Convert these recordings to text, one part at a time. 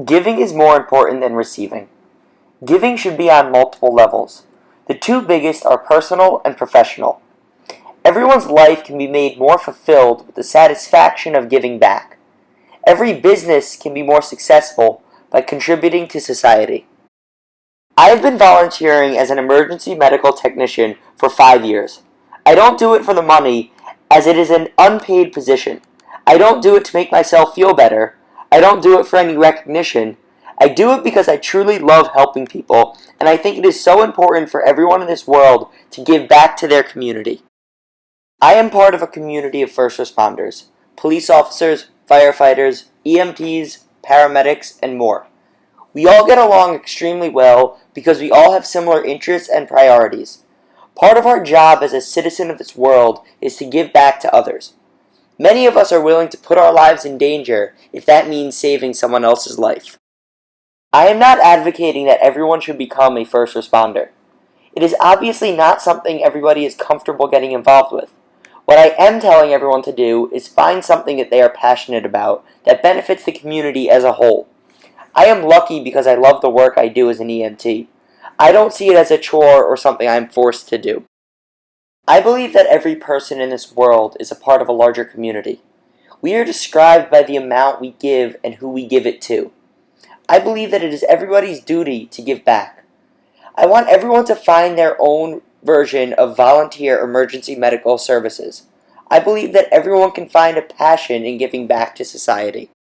Giving is more important than receiving. Giving should be on multiple levels. The two biggest are personal and professional. Everyone's life can be made more fulfilled with the satisfaction of giving back. Every business can be more successful by contributing to society. I have been volunteering as an emergency medical technician for 5 years. I don't do it for the money, as it is an unpaid position. I don't do it to make myself feel better. I don't do it for any recognition. I do it because I truly love helping people, and I think it is so important for everyone in this world to give back to their community. I am part of a community of first responders, police officers, firefighters, EMTs, paramedics, and more. We all get along extremely well because we all have similar interests and priorities. Part of our job as a citizen of this world is to give back to others. Many of us are willing to put our lives in danger if that means saving someone else's life. I am not advocating that everyone should become a first responder. It is obviously not something everybody is comfortable getting involved with. What I am telling everyone to do is find something that they are passionate about that benefits the community as a whole. I am lucky because I love the work I do as an EMT. I don't see it as a chore or something I am forced to do. I believe that every person in this world is a part of a larger community. We are described by the amount we give and who we give it to. I believe that it is everybody's duty to give back. I want everyone to find their own version of volunteer emergency medical services. I believe that everyone can find a passion in giving back to society.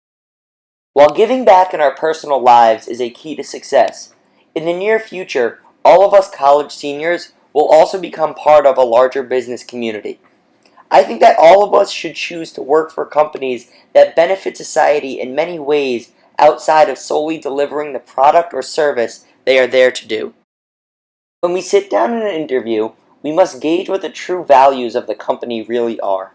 While giving back in our personal lives is a key to success, in the near future, all of us college seniors will also become part of a larger business community. I think that all of us should choose to work for companies that benefit society in many ways outside of solely delivering the product or service they are there to do. When we sit down in an interview, we must gauge what the true values of the company really are.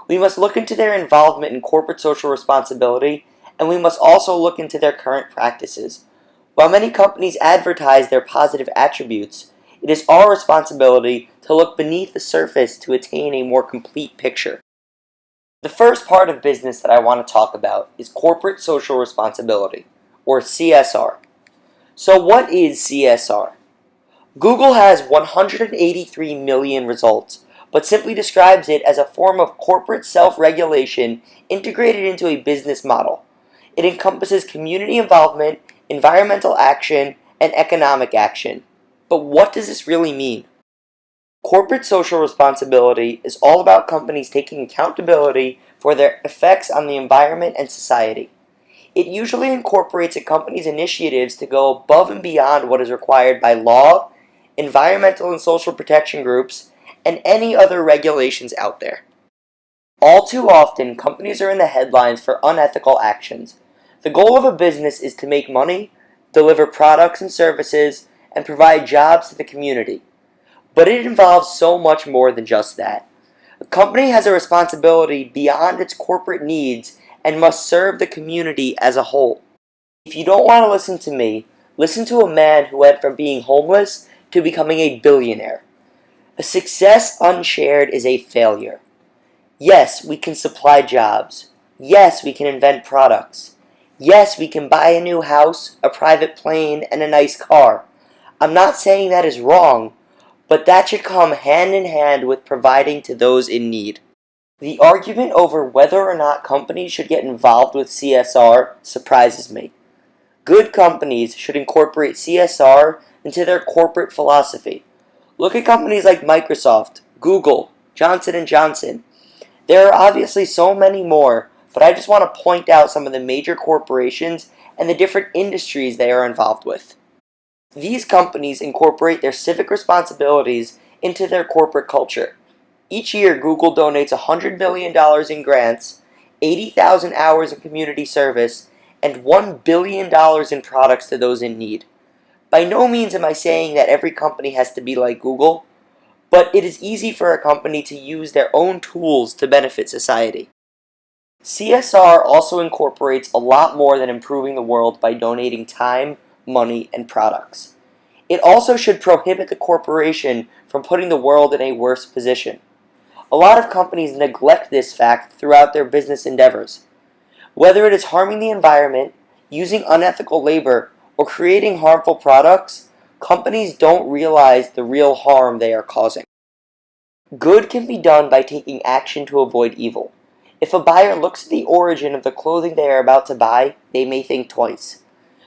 We must look into their involvement in corporate social responsibility, and we must also look into their current practices. While many companies advertise their positive attributes, it is our responsibility to look beneath the surface to attain a more complete picture. The first part of business that I want to talk about is corporate social responsibility, or CSR. So what is CSR? Google has 183 million results, but simply describes it as a form of corporate self-regulation integrated into a business model. It encompasses community involvement, environmental action, and economic action. But what does this really mean? Corporate social responsibility is all about companies taking accountability for their effects on the environment and society. It usually incorporates a company's initiatives to go above and beyond what is required by law, environmental and social protection groups, and any other regulations out there. All too often, companies are in the headlines for unethical actions. The goal of a business is to make money, deliver products and services, and provide jobs to the community. But it involves so much more than just that. A company has a responsibility beyond its corporate needs and must serve the community as a whole. If you don't want to listen to me, listen to a man who went from being homeless to becoming a billionaire. A success unshared is a failure. Yes, we can supply jobs. Yes, we can invent products. Yes, we can buy a new house, a private plane, and a nice car. I'm not saying that is wrong, but that should come hand in hand with providing to those in need. The argument over whether or not companies should get involved with CSR surprises me. Good companies should incorporate CSR into their corporate philosophy. Look at companies like Microsoft, Google, Johnson & Johnson. There are obviously so many more, but I just want to point out some of the major corporations and the different industries they are involved with. These companies incorporate their civic responsibilities into their corporate culture. Each year, Google donates $100 million in grants, 80,000 hours of community service, and $1 billion in products to those in need. By no means am I saying that every company has to be like Google, but it is easy for a company to use their own tools to benefit society. CSR also incorporates a lot more than improving the world by donating time, money, and products. It also should prohibit the corporation from putting the world in a worse position. A lot of companies neglect this fact throughout their business endeavors. Whether it is harming the environment, using unethical labor, or creating harmful products, companies don't realize the real harm they are causing. Good can be done by taking action to avoid evil. If a buyer looks at the origin of the clothing they are about to buy, they may think twice.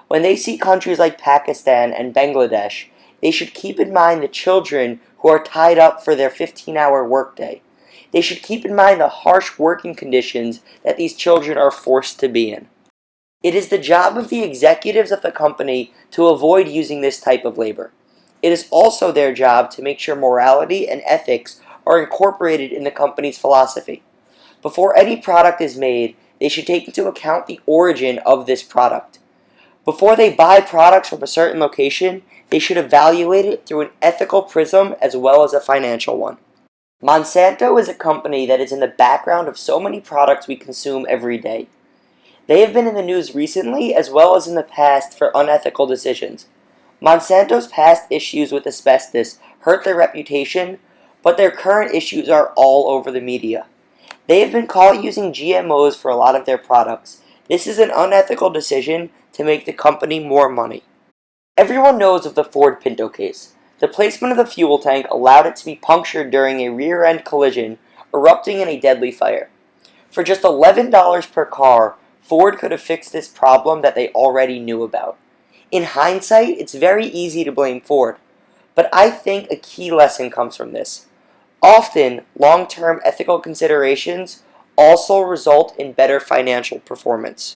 When they see countries like Pakistan and Bangladesh, they should keep in mind the children who are tied up for their 15-hour workday. They should keep in mind the harsh working conditions that these children are forced to be in. It is the job of the executives of the company to avoid using this type of labor. It is also their job to make sure morality and ethics are incorporated in the company's philosophy. Before any product is made, they should take into account the origin of this product. Before they buy products from a certain location, they should evaluate it through an ethical prism as well as a financial one. Monsanto is a company that is in the background of so many products we consume every day. They have been in the news recently as well as in the past for unethical decisions. Monsanto's past issues with asbestos hurt their reputation, but their current issues are all over the media. They have been caught using GMOs for a lot of their products. This is an unethical decision to make the company more money. Everyone knows of the Ford Pinto case. The placement of the fuel tank allowed it to be punctured during a rear-end collision, erupting in a deadly fire. For just $11 per car, Ford could have fixed this problem that they already knew about. In hindsight, it's very easy to blame Ford, but I think a key lesson comes from this. Often, long-term ethical considerations also result in better financial performance.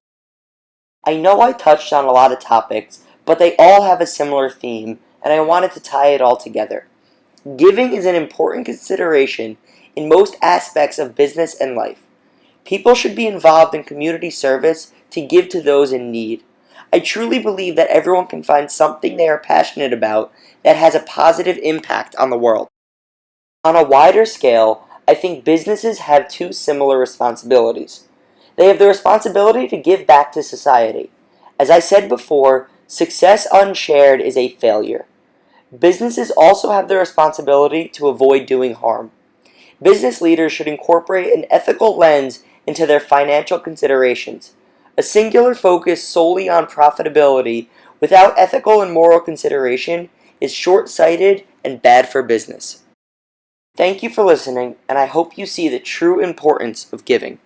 I know I touched on a lot of topics, but they all have a similar theme, and I wanted to tie it all together. Giving is an important consideration in most aspects of business and life. People should be involved in community service to give to those in need. I truly believe that everyone can find something they are passionate about that has a positive impact on the world. On a wider scale, I think businesses have two similar responsibilities. They have the responsibility to give back to society. As I said before, success unshared is a failure. Businesses also have the responsibility to avoid doing harm. Business leaders should incorporate an ethical lens into their financial considerations. A singular focus solely on profitability without ethical and moral consideration is short-sighted and bad for business. Thank you for listening, and I hope you see the true importance of giving.